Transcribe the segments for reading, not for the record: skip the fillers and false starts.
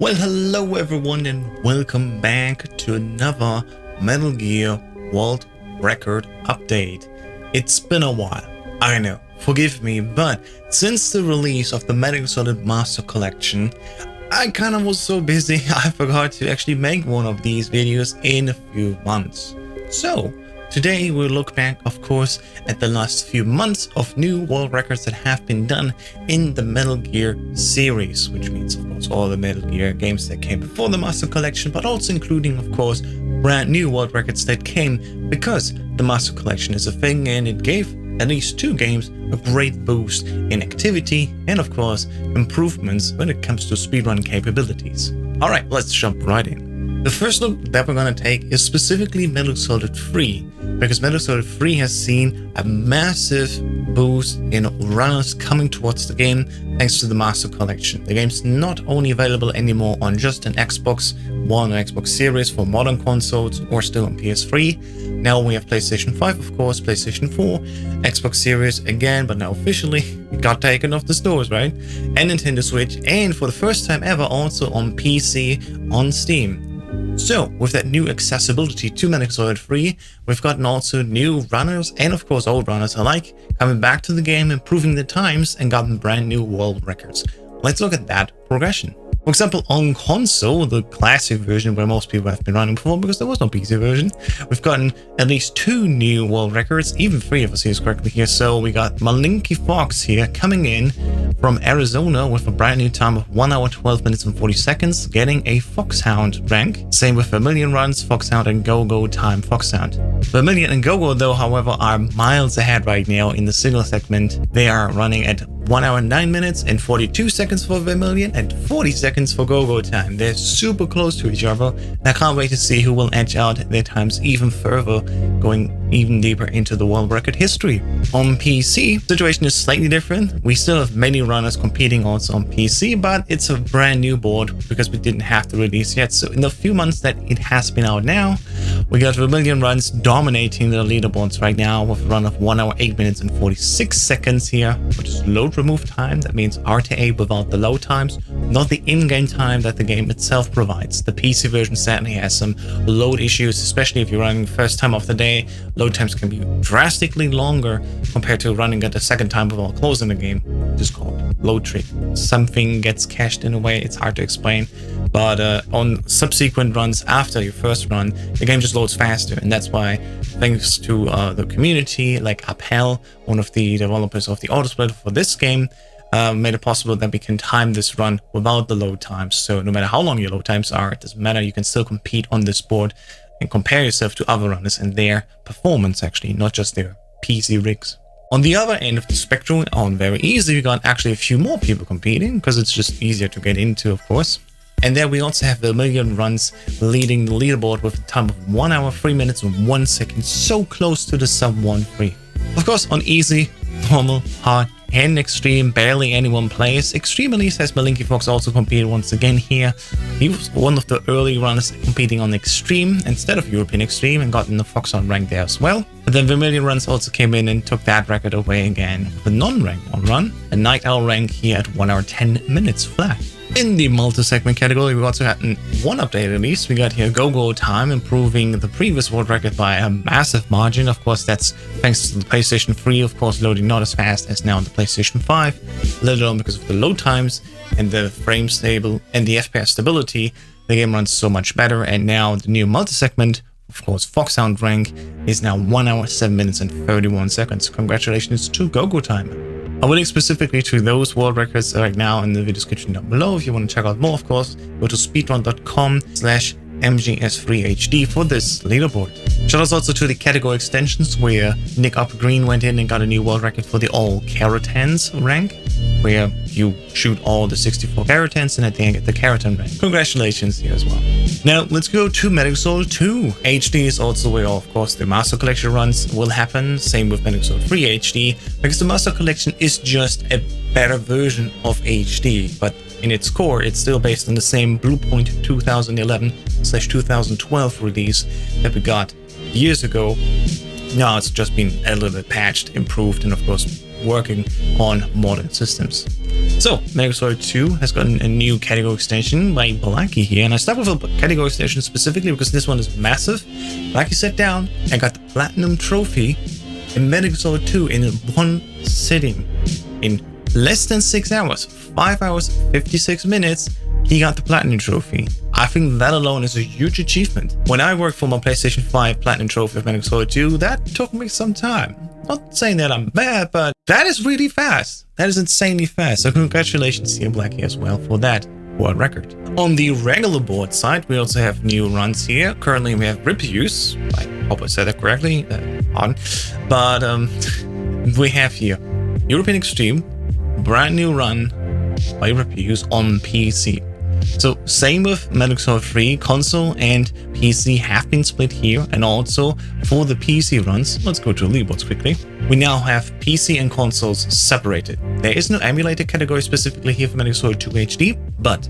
Well, hello everyone and welcome back to another Metal Gear World Record update. It's been a while, I know, forgive me, but since the release of the Metal Gear Solid Master Collection, I kind of was so busy I forgot to actually make one of these videos in a few months. So, today we'll look back, of course, at the last few months of new world records that have been done in the Metal Gear series, which means, of course, all the Metal Gear games that came before the Master Collection, but also including, of course, brand new world records that came because the Master Collection is a thing and it gave at least two games a great boost in activity and, of course, improvements when it comes to speedrun capabilities. Alright, let's jump right in. The first look that we're going to take is specifically Metal Gear Solid 3, because Metal Gear Solid 3 has seen a massive boost in runners coming towards the game thanks to the Master Collection. The game's not only available anymore on just an Xbox One or Xbox Series for modern consoles or still on PS3. Now we have PlayStation 5, of course, PlayStation 4, Xbox Series again, but now officially it got taken off the stores, right? And Nintendo Switch, and for the first time ever also on PC on Steam. So, with that new accessibility to Metal Gear Solid 3, we've gotten also new runners and of course old runners alike coming back to the game, improving the times and gotten brand new world records. Let's look at that progression. For example, on console, the classic version where most people have been running before because there was no PC version, we've gotten at least two new world records, even three if I see this correctly here. So we got Malinky Fox here coming in from Arizona with a brand new time of 1 hour 12 minutes and 40 seconds, getting a Foxhound rank. Same with Vermilion Runs, Foxhound and Go-Go time Foxhound. Vermilion and Go-Go though, however, are miles ahead right now in the single segment. They are running at 1 hour 9 minutes and 42 seconds for Vermilion and 40 seconds for Go-Go time. They're super close to each other, and I can't wait to see who will edge out their times even further, going even deeper into the world record history. On PC, the situation is slightly different. We still have many runners competing also on PC, but it's a brand new board because we didn't have the release yet. So in the few months that it has been out now, we got Vermilion Runs dominating the leaderboards right now with a run of 1 hour 8 minutes and 46 seconds here, which is load remove time. That means RTA without the load times, not the in-game time that the game itself provides. The PC version certainly has some load issues, especially if you're running first time of the day. Load times can be drastically longer compared to running at the second time without closing the game. It's called load trick. Something gets cached in a way, it's hard to explain. But on subsequent runs after your first run, the game just loads faster, and that's why, thanks to the community, like Uphell, one of the developers of the autosplitter for this game, made it possible that we can time this run without the load times. So no matter how long your load times are, it doesn't matter, you can still compete on this board and compare yourself to other runners and their performance, actually, not just their PC rigs. On the other end of the spectrum, on very easy, we got actually a few more people competing because it's just easier to get into, of course. And there we also have Vermilion Runs leading the leaderboard with a time of 1 hour 3 minutes and 1 second, so close to the sub 1-3. Of course, on easy, normal, hard, and extreme, barely anyone plays. Extreme, at least, has Malinky Fox also competed once again here. He was one of the early runners competing on extreme instead of European extreme and gotten the Foxhound rank there as well. But then Vermilion Runs also came in and took that record away again with a non-rank 1 run, a Night Owl rank here at 1 hour 10 minutes flat. In the multi-segment category, we also had one update at least. We got here Go-Go time, improving the previous world record by a massive margin. Of course, that's thanks to the PlayStation 3, of course, loading not as fast as now on the PlayStation 5. Let alone because of the load times and the frame stable and the FPS stability, the game runs so much better. And now the new multi-segment, of course, Foxhound rank, is now 1 hour 7 minutes and 31 seconds. Congratulations to Go-Go time. I'll link specifically to those world records right now in the video description down below. If you want to check out more, of course, go to speedrun.com/MGS3HD for this leaderboard. Shoutouts also to the category extensions where Nick Up Green went in and got a new world record for the All Kerotans rank, where you shoot all the 64 Kerotans and at the end get the Kerotan rank. Congratulations here as well. Now let's go to Metal Gear Solid 2. HD is also where, of course, the Master Collection runs will happen. Same with Metal Gear Solid 3 HD, because the Master Collection is just a better version of HD, but in its core, it's still based on the same Bluepoint 2011/2012 release that we got years ago. Now it's just been a little bit patched, improved, and of course working on modern systems. So, Metal Gear Solid 2 has gotten a new category extension by Blackie here, and I start with a category extension specifically because this one is massive. Blackie sat down and got the Platinum Trophy in Metal Gear Solid 2 in one sitting. In less than 6 hours, 5 hours, 56 minutes, he got the Platinum Trophy. I think that alone is a huge achievement. When I worked for my PlayStation 5 Platinum Trophy of Metal Gear Solid 2, that took me some time. Not saying that I'm bad, but that is really fast. That is insanely fast. So congratulations here, Blackie, as well for that world record. On the regular board side, we also have new runs here. Currently, we have reviews. I hope I said that correctly. But we have here European Extreme, brand new run by reviews on PC. So same with Metal Gear Solid 3, console and PC have been split here, and also for the PC runs, let's go to leaderboards quickly. We now have PC and consoles separated. There is no emulator category specifically here for Metal Gear Solid 2 HD, but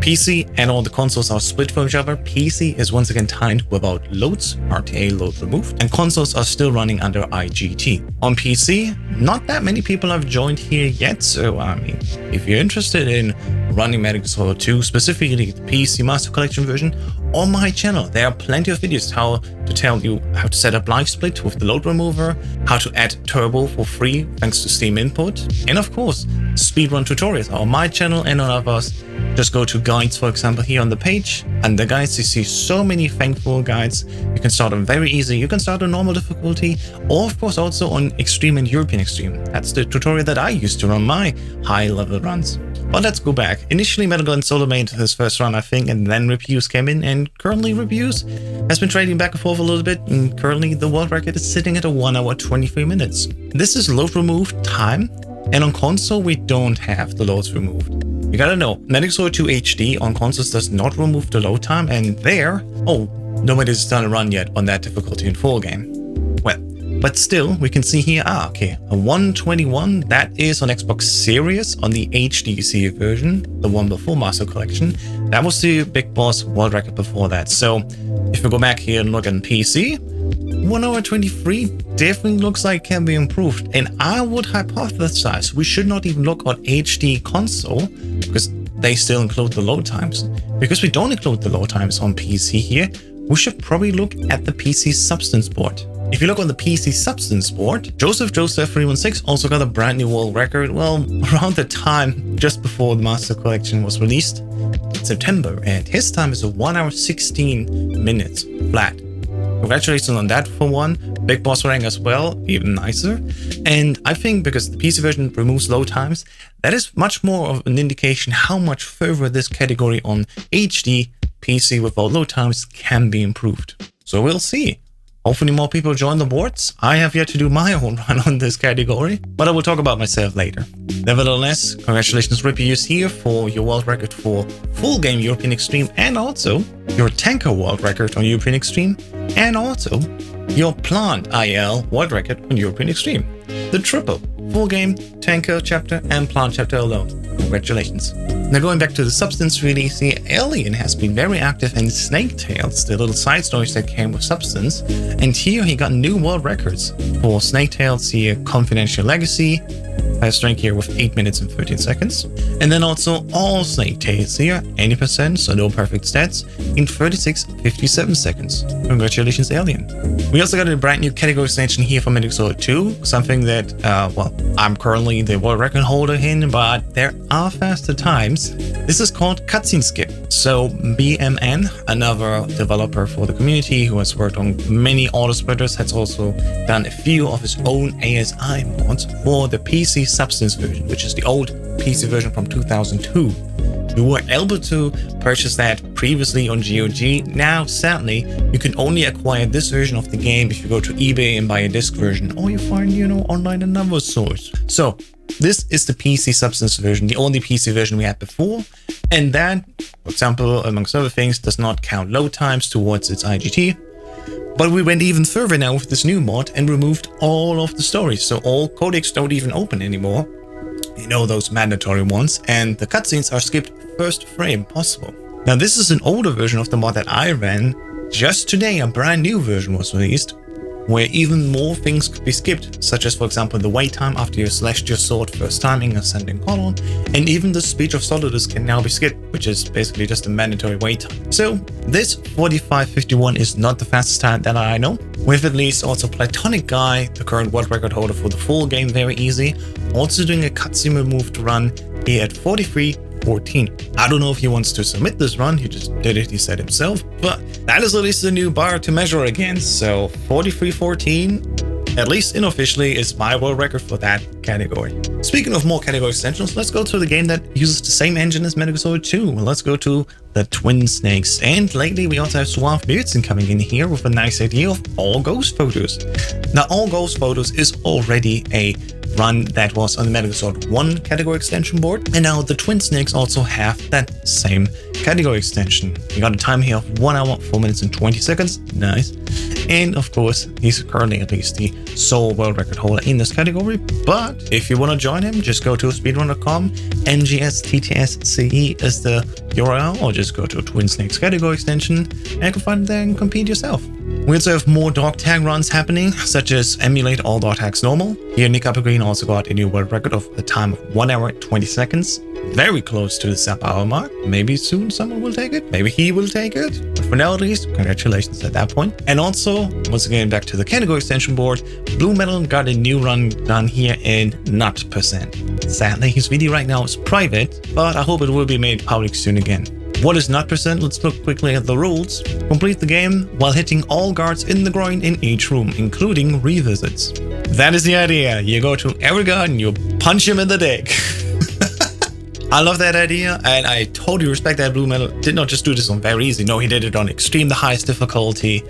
PC and all the consoles are split from each other. PC is once again timed without loads, RTA load removed, and consoles are still running under IGT. On PC, not that many people have joined here yet, so I mean, if you're interested in running Metal Gear Solid 2, specifically the PC Master Collection version, on my channel there are plenty of videos how to tell you how to set up live split with the load remover, how to add turbo for free thanks to Steam input, and of course speedrun tutorials on my channel and on others. Just go to guides, for example, here on the page. Under guides, you see so many thankful guides. You can start on very easy, you can start on normal difficulty, or of course also on Extreme and European Extreme. That's the tutorial that I used to run my high level runs. But let's go back. Initially, Metal Gear Solid made his first run, I think, and then reviews came in, and currently reviews has been trading back and forth a little bit, and currently the world record is sitting at 1 hour 23 minutes. This is load removed time, and on console we don't have the loads removed. You gotta know, Metal Gear Solid 2 HD on consoles does not remove the load time, and there, oh, nobody's done a run yet on that difficulty in full game. Well, but still, we can see here, okay, a 121, that is on Xbox Series on the HDC version, the one before Master Collection. That was the Big Boss world record before that. So if we go back here and look at PC, 1 hour 23 definitely looks like can be improved. And I would hypothesize we should not even look on HD console because they still include the load times. Because we don't include the load times on PC here, we should probably look at the PC substance board. If you look on the PC substance board, Joseph 316 also got a brand new world record, well, around the time just before the Master Collection was released in September, and his time is 1 hour 16 minutes flat. Congratulations on that for one. Big Boss rank as well, even nicer. And I think because the PC version removes load times, that is much more of an indication how much further this category on HD PC without load times can be improved. So we'll see. Hopefully more people join the boards. I have yet to do my own run on this category, but I will talk about myself later. Nevertheless, congratulations reviews here for your world record for full game European Extreme, and also your tanker world record on European Extreme, and also your plant IL world record on European Extreme. The triple, full game, tanker chapter, and plant chapter alone. Congratulations. Now going back to the substance release, the Alien has been very active in Snake Tales, the little side stories that came with Substance, and here he got new world records for Snake Tales here, Confidential Legacy, highest rank here with 8 minutes and 13 seconds, and then also all Snake Tales here, 80%, so no perfect stats, in 36.57 seconds. Congratulations, Alien. We also got a brand new category extension here for Metal Gear Solid 2, something that, well, I'm currently the world record holder in, but there are faster times. This is called Cutscene Skip. So BMN, another developer for the community who has worked on many auto splitters, has also done a few of his own ASI mods for the PC Substance version, which is the old PC version from 2002. You were able to purchase that previously on GOG. Now, sadly, you can only acquire this version of the game if you go to eBay and buy a disc version, or you find, online another source. So this is the PC Substance version, the only PC version we had before. And that, for example, amongst other things, does not count load times towards its IGT. But we went even further now with this new mod and removed all of the stories. So all codecs don't even open anymore. Those mandatory ones. And the cutscenes are skipped first frame possible. Now this is an older version of the mod that I ran. Just today, a brand new version was released. where even more things could be skipped, such as for example the wait time after you slashed your sword first time in Ascending Column, and even the speech of Solidus can now be skipped, which is basically just a mandatory wait time. So this 45:51 is not the fastest time that I know, with at least also Platonic Guy, the current world record holder for the full game Very Easy, also doing a cutscene moved run here at 43:14. I don't know if he wants to submit this run, he just did it, he said himself, but that is at least a new bar to measure against. So 43:14, at least unofficially, is my world record for that category. Speaking of more category extensions, let's go to the game that uses the same engine as Metal Gear Solid 2. Let's go to the Twin Snakes. And lately we also have Suave Beardson coming in here with a nice idea of All Ghost Photos. Now, All Ghost Photos is already a run that was on the Metal Gear Solid 1 category extension board, and now the Twin Snakes also have that same category extension. We got a time here of 1 hour, 4 minutes and 20 seconds. Nice. And of course, he's currently at least the sole world record holder in this category. But if you want to join him, just go to speedrun.com. MGSTTS is the URL, or just go to Twin Snakes category extension and you can find it there and compete yourself. We also have more dog tag runs happening, such as emulate all dog tags normal. Here, Nick Uppergreen also got a new world record of a time of 1 hour 20 seconds. Very close to the sub-hour mark. Maybe soon someone will take it. Maybe he will take it. But for now, at least, congratulations at that point. And also, once again, back to the category extension board, Blue Metal got a new run done here in Nut percent. Sadly, his video right now is private, but I hope it will be made public soon again. What is Nut percent? Let's look quickly at the rules. Complete the game while hitting all guards in the groin in each room, including revisits. That is the idea. You go to every guard and you punch him in the dick. I love that idea, and I totally respect that Blue Metal did not just do this on Very Easy. No, he did it on Extreme, the highest difficulty.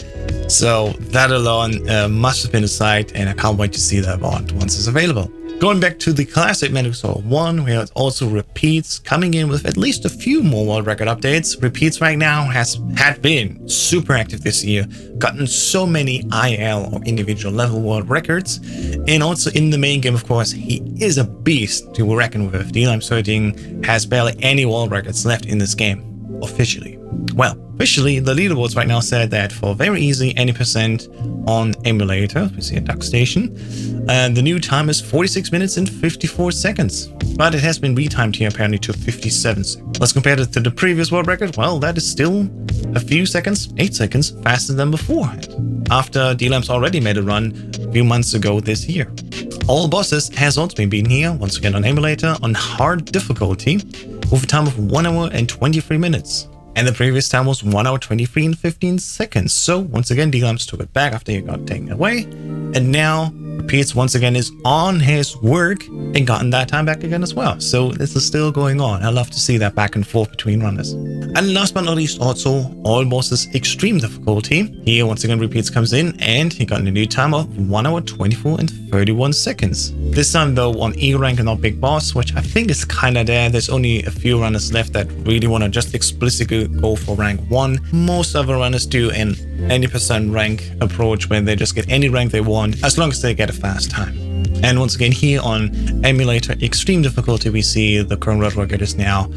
So that alone must have been a sight, and I can't wait to see that VOD once it's available. Going back to the classic Metal Gear Solid 1, we have also Repeats coming in with at least a few more world record updates. Repeats right now had been super active this year, gotten so many IL or individual level world records, and also in the main game, of course, he is a beast to reckon with. DLM 13 has barely any world records left in this game, officially. Well, officially, the leaderboards right now said that for Very Easy, any percent on emulator, we see a duck station, and the new time is 46 minutes and 54 seconds. But it has been retimed here apparently to 57 seconds. Let's compare it to the previous world record. Well, that is still a few seconds, 8 seconds, faster than beforehand, after DLM's already made a run a few months ago this year. All Bosses has also been beaten here, once again on emulator, on hard difficulty, with a time of 1 hour and 23 minutes. And the previous time was 1 hour 23 and 15 seconds. So once again, DLMs took it back after he got taken away. And now Repeats once again is on his work and gotten that time back again as well. So this is still going on. I love to see that back and forth between runners. And last but not least, also All Bosses Extreme difficulty. Here once again Repeats comes in and he got a new time of 1 hour 24 and 31 seconds. This time though on E rank and not Big Boss, which I think is kinda there. There's only a few runners left that really want to just explicitly go for rank 1. Most other runners do an any percent rank approach where they just get any rank they want as long as they get a fast time. And once again here on emulator extreme difficulty, we see the current world record is now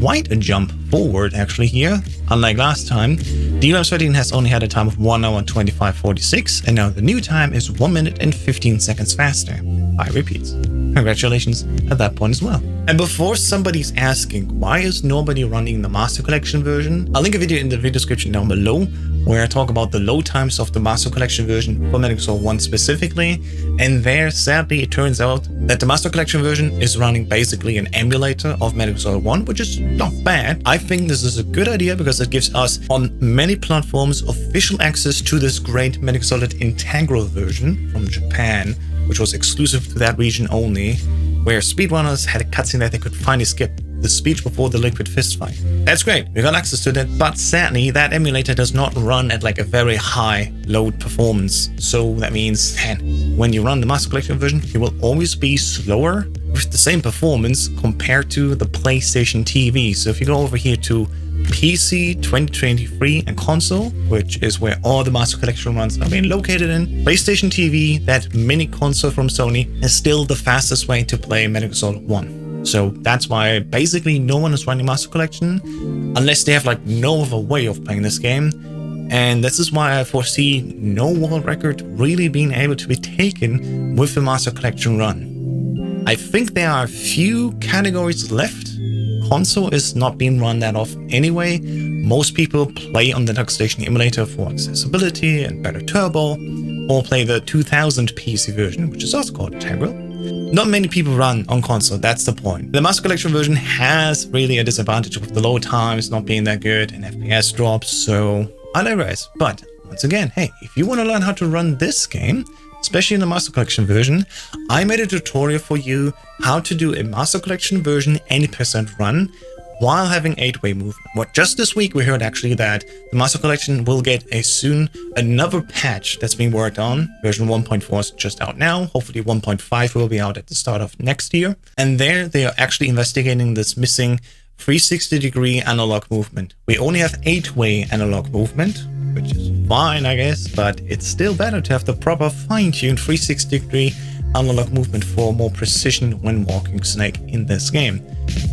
quite a jump forward actually here. Unlike last time, DLM 13 has only had a time of 1 hour 25:46, and now the new time is 1 minute and 15 seconds faster by Repeats. Congratulations at that point as well. And before somebody's asking why is nobody running the Master Collection version, I'll link a video in the video description down below where I talk about the load times of the Master Collection version for Metal Gear Solid 1 specifically. And there, sadly, it turns out that the Master Collection version is running basically an emulator of Metal Gear Solid 1, which is not bad. I think this is a good idea because it gives us on many platforms official access to this great Metal Gear Solid integral version from Japan, which was exclusive to that region only, where speedrunners had a cutscene that they could finally skip, the speech before the liquid fist fight. That's great, we got access to that, but sadly that emulator does not run at like a very high load performance. So that means when you run the Master Collection version, you will always be slower with the same performance compared to the PlayStation TV. So if you go over here to PC 2023 and console, which is where all the Master Collection runs are being located in, PlayStation TV, that mini console from Sony, is still the fastest way to play Metal Gear Solid 1. So that's why basically no one is running Master Collection unless they have like no other way of playing this game. And this is why I foresee no world record really being able to be taken with the Master Collection run. I think there are a few categories left. Console is not being run that often anyway. Most people play on the DuckStation emulator for accessibility and better turbo, or play the 2000 PC version, which is also called Integral. Not many people run on console, that's the point. The Master Collection version has really a disadvantage with the load times not being that good and FPS drops, so I digress. But once again, hey, if you want to learn how to run this game, especially in the Master Collection version, I made a tutorial for you how to do a Master Collection version any % run while having 8-way movement. What just this week we heard actually that the Master Collection will get soon another patch that's being worked on. Version 1.4 is just out now. Hopefully 1.5 will be out at the start of next year. And there they are actually investigating this missing 360-degree analog movement. We only have 8-way analog movement, which is fine, I guess, but it's still better to have the proper fine-tuned 360-degree analog movement for more precision when walking Snake in this game.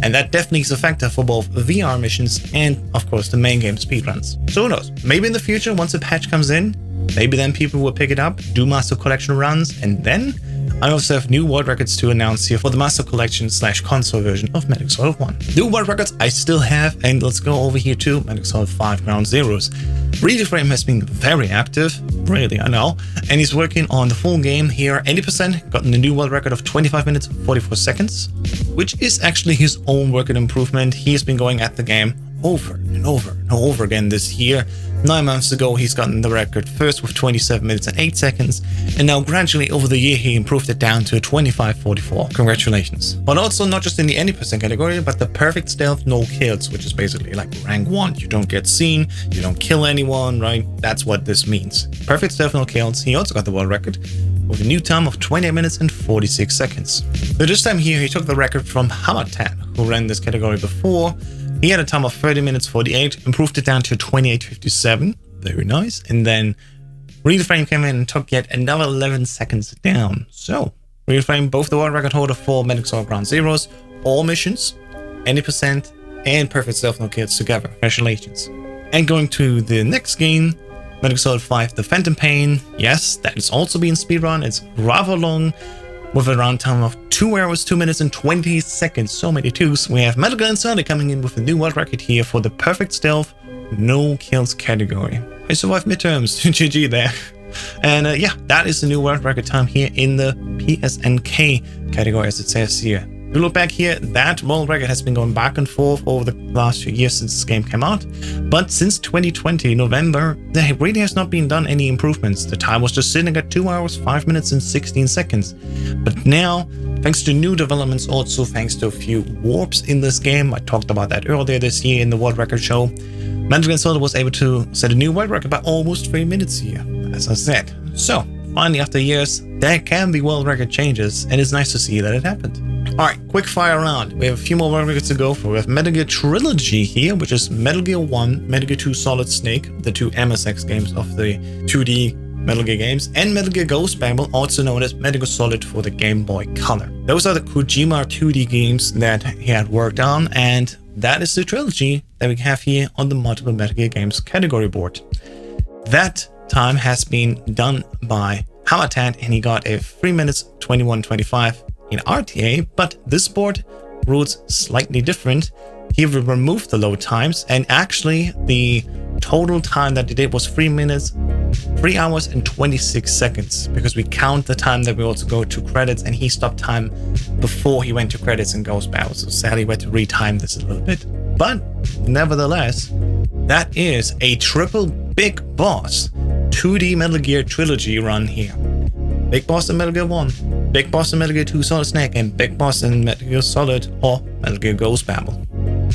And that definitely is a factor for both VR missions and, of course, the main game speedruns. So who knows, maybe in the future, once a patch comes in, maybe then people will pick it up, do Master Collection runs, and then I also have new world records to announce here for the Master Collection / console version of Metal Gear Solid 1. New world records I still have, and let's go over here to Metal Gear Solid 5 Ground Zeroes. Redeframe has been very active, really, I know, and he's working on the full game here. 80% gotten a new world record of 25 minutes 44 seconds, which is actually his own record improvement. He has been going at the game over and over and over again this year. 9 months ago, he's gotten the record first with 27 minutes and 8 seconds, and now gradually over the year, he improved it down to 25:44. Congratulations. But also not just in the any % category, but the perfect stealth no kills, which is basically like rank 1. You don't get seen, you don't kill anyone, right? That's what this means. Perfect stealth no kills. He also got the world record with a new time of 28 minutes and 46 seconds. So this time here, he took the record from Hamatan, who ran this category before. He had a time of 30 minutes 48, improved it down to 28:57. Very nice. And then Redeframe came in and took yet another 11 seconds down. So Redeframe, both the world record holder for Metal Gear Solid Ground Zeroes, all missions, any %, and perfect stealth no kills together. Congratulations. And going to the next game, Metal Gear Solid 5 The Phantom Pain. Yes, that is also being speedrun. It's rather long, with a round time of 2 hours, 2 minutes and 20 seconds. So many twos. We have Metal Gear Solid coming in with a new world record here for the perfect stealth no kills category. I survived midterms. GG there. And yeah, that is the new world record time here in the PSNK category, as it says here. If you look back here, that world record has been going back and forth over the last few years since this game came out. But since 2020, November, there really has not been done any improvements. The time was just sitting at 2 hours, 5 minutes and 16 seconds. But now, thanks to new developments, also thanks to a few warps in this game, I talked about that earlier this year in the world record show, Metal Gear Solid was able to set a new world record by almost 3 minutes here, as I said. So, finally after years, there can be world record changes, and it's nice to see that it happened. Alright, quick fire round. We have a few more world records to go for. We have Metal Gear Trilogy here, which is Metal Gear 1, Metal Gear 2 Solid Snake, the 2 MSX games of the 2D Metal Gear games, and Metal Gear Ghost Babel, also known as Metal Gear Solid for the Game Boy Color. Those are the Kojima 2D games that he had worked on, and that is the trilogy that we have here on the multiple Metal Gear games category board. That time has been done by Hamatan, and he got a 3 minutes 21:25 in RTA, but this board rules slightly different. He removed the load times, and actually the total time that he did was 3 hours and 26 seconds, because we count the time that we also go to credits, and he stopped time before he went to credits in Ghost Battle. So sadly we had to retime this a little bit. But nevertheless, that is a triple big boss 2D Metal Gear Trilogy run here. Big boss in Metal Gear 1, big boss in Metal Gear 2 Solid Snake, and big boss in Metal Gear Solid or Metal Gear Ghost Babel.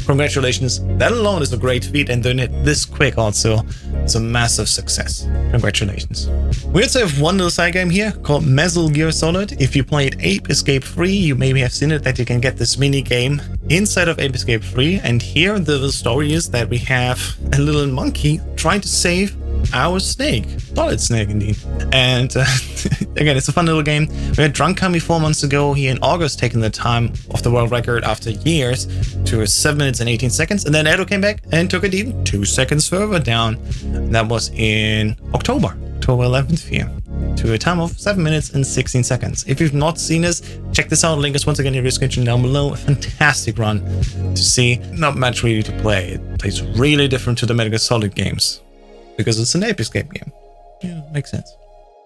Congratulations, that alone is a great feat, and doing it this quick also is a massive success. Congratulations. We also have one little side game here called Mesal Gear Solid. If you played Ape Escape 3, you maybe have seen it, that you can get this mini game inside of Ape Escape 3, and here the story is that we have a little monkey trying to save our snake. Solid snake indeed. And again, it's a fun little game. We had Drunken 4 months ago here in August, taking the time of the world record after years to 7 minutes and 18 seconds. And then Edo came back and took it even 2 seconds further down. And that was in October 11th here, to a time of 7 minutes and 16 seconds. If you've not seen this, check this out. Link is once again in the description down below. A fantastic run to see. Not much really to play. It plays really different to the Metal Gear Solid games because it's an Ape Escape game. Yeah, makes sense.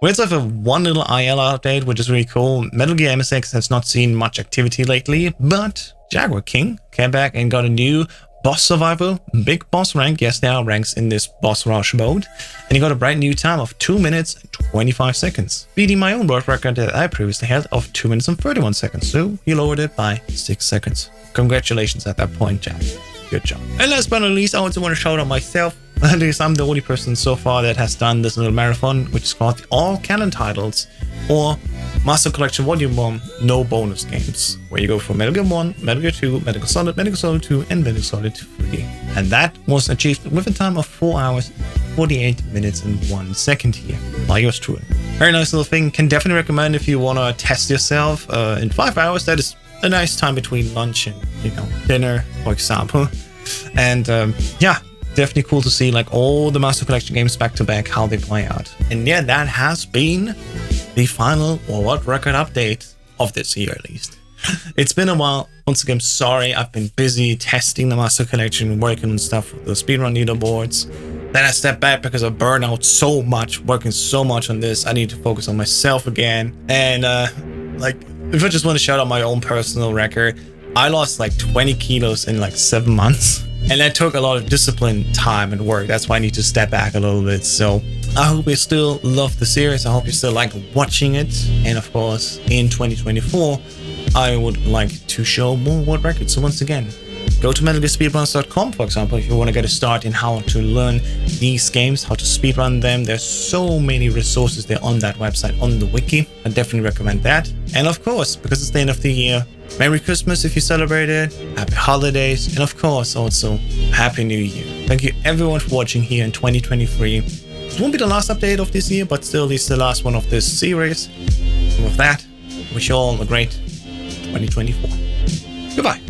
We also have one little IL update, which is really cool. Metal Gear MSX has not seen much activity lately, but Jaguar King came back and got a new boss survivor, big boss rank. Yes, there are ranks in this boss rush mode. And he got a brand new time of 2 minutes and 25 seconds, beating my own world record that I previously held of 2 minutes and 31 seconds. So he lowered it by 6 seconds. Congratulations at that point, Jack. Good job. And last but not least, I also want to shout out myself. At least I'm the only person so far that has done this little marathon, which is called the All Canon Titles, or Master Collection Volume 1, no bonus games, where you go for Metal Gear 1, Metal Gear 2, Metal Gear Solid 2, and Metal Gear Solid 3. And that was achieved with a time of 4 hours, 48 minutes and 1 second here, by yours truly. Very nice little thing. Can definitely recommend if you want to test yourself in 5 hours. That is a nice time between lunch and, dinner, for example. And yeah, definitely cool to see like all the Master Collection games back to back, how they play out. And yeah, that has been the final world record update of this year, at least. It's been a while. Once again, sorry, I've been busy testing the Master Collection, working on stuff with the speedrun leaderboards. Then I stepped back because I burned out so much, working so much on this. I need to focus on myself again. And like, if I just want to shout out my own personal record, I lost like 20 kilos in like 7 months. And that took a lot of discipline, time, and work. That's why I need to step back a little bit. So I hope you still love the series. I hope you still like watching it. And of course, in 2024, I would like to show more world records. So once again, go to MetalGearSpeedruns.com, for example, if you want to get a start in how to learn these games, how to speedrun them. There's so many resources there on that website, on the wiki. I definitely recommend that. And of course, because it's the end of the year, Merry Christmas if you celebrate it, Happy Holidays, and of course also Happy New Year. Thank you everyone for watching here in 2023. It won't be the last update of this year, but still it's the last one of this series. And with that, wish you all a great 2024. Goodbye.